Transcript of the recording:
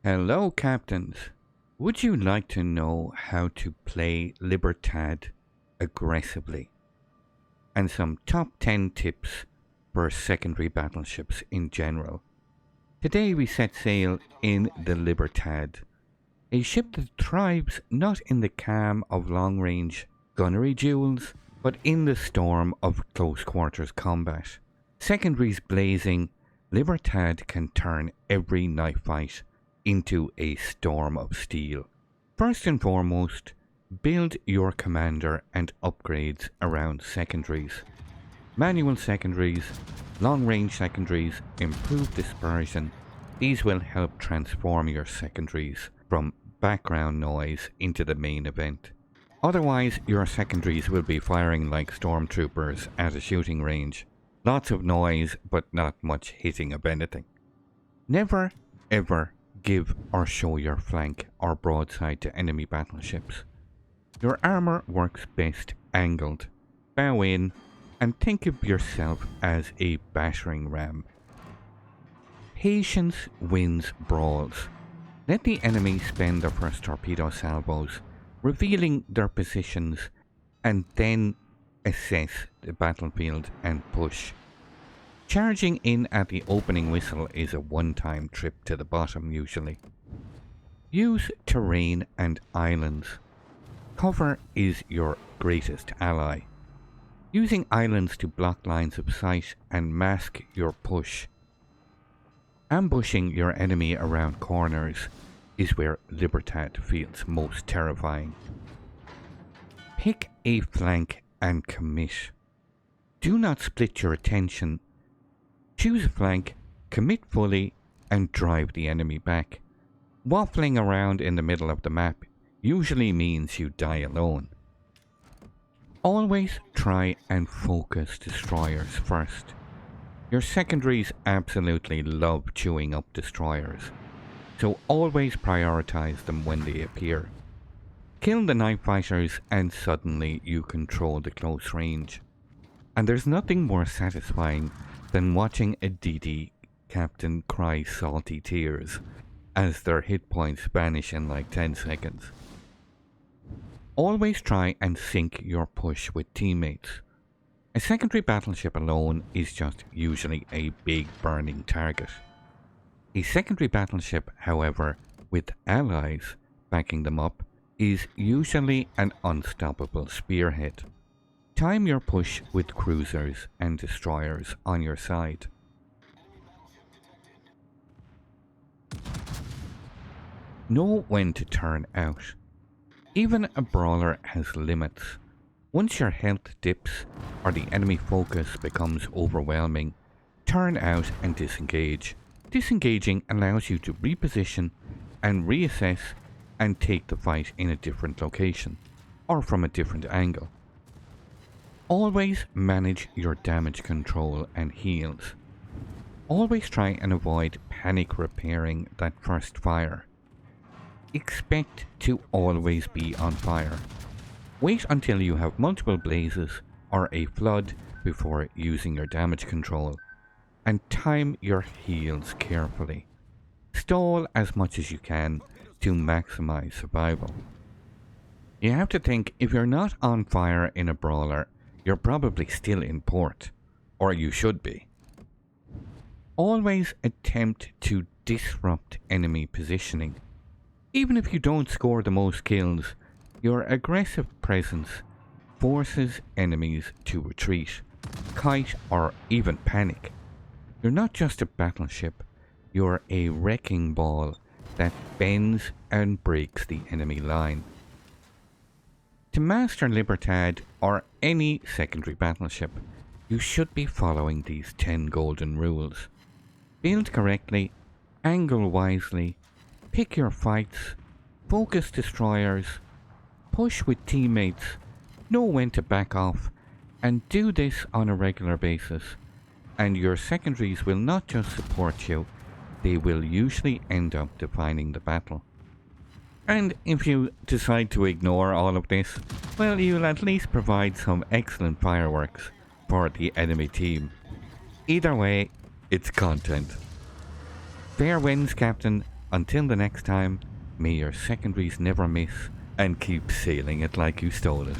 Hello, captains. Would you like to know how to play Libertad aggressively? And some top 10 tips for secondary battleships in general. Today we set sail in the Libertad, a ship that thrives not in the calm of long-range gunnery duels, but in the storm of close quarters combat. Secondaries blazing, Libertad can turn every knife fight into a storm of steel. First and foremost, build your commander and upgrades around secondaries. Manual secondaries, long-range secondaries, improved dispersion. These will help transform your secondaries from background noise into the main event. Otherwise, your secondaries will be firing like stormtroopers at a shooting range. Lots of noise, but not much hitting of anything. Never, ever give or show your flank or broadside to enemy battleships. Your armour works best angled. Bow in and think of yourself as a battering ram. Patience wins brawls. Let the enemy spend their first torpedo salvos, revealing their positions, and then assess the battlefield and push. Charging in at the opening whistle is a one-time trip to the bottom usually. Use terrain and islands. Cover is your greatest ally. Using islands to block lines of sight and mask your push. Ambushing your enemy around corners is where Libertad feels most terrifying. Pick a flank and commit. Do not split your attention. Choose a flank, commit fully, and drive the enemy back. Waffling around in the middle of the map usually means you die alone. Always try and focus destroyers first. Your secondaries absolutely love chewing up destroyers, so always prioritize them when they appear. Kill the night fighters and suddenly you control the close range. And there's nothing more satisfying than watching a DD captain cry salty tears as their hit points vanish in like 10 seconds. Always try and sync your push with teammates. A secondary battleship alone is just usually a big burning target. A secondary battleship, however, with allies backing them up, is usually an unstoppable spearhead. Time your push with cruisers and destroyers on your side. Know when to turn out. Even a brawler has limits. Once your health dips or the enemy focus becomes overwhelming, turn out and disengage. Disengaging allows you to reposition and reassess and take the fight in a different location or from a different angle. Always manage your damage control and heals. Always try and avoid panic repairing that first fire. Expect to always be on fire. Wait until you have multiple blazes or a flood before using your damage control, and time your heals carefully. Stall as much as you can to maximize survival. You have to think, if you're not on fire in a brawler, you're probably still in port, or you should be. Always attempt to disrupt enemy positioning. Even if you don't score the most kills, your aggressive presence forces enemies to retreat, kite, or even panic. You're not just a battleship, you're a wrecking ball that bends and breaks the enemy line. To master Libertad or any secondary battleship, you should be following these 10 golden rules. Build correctly, angle wisely, pick your fights, focus destroyers, push with teammates, know when to back off, and do this on a regular basis. And your secondaries will not just support you, they will usually end up defining the battle. And if you decide to ignore all of this, well, you'll at least provide some excellent fireworks for the enemy team. Either way, it's content. Fair winds, Captain. Until the next time, may your secondaries never miss, and keep sailing it like you stole it.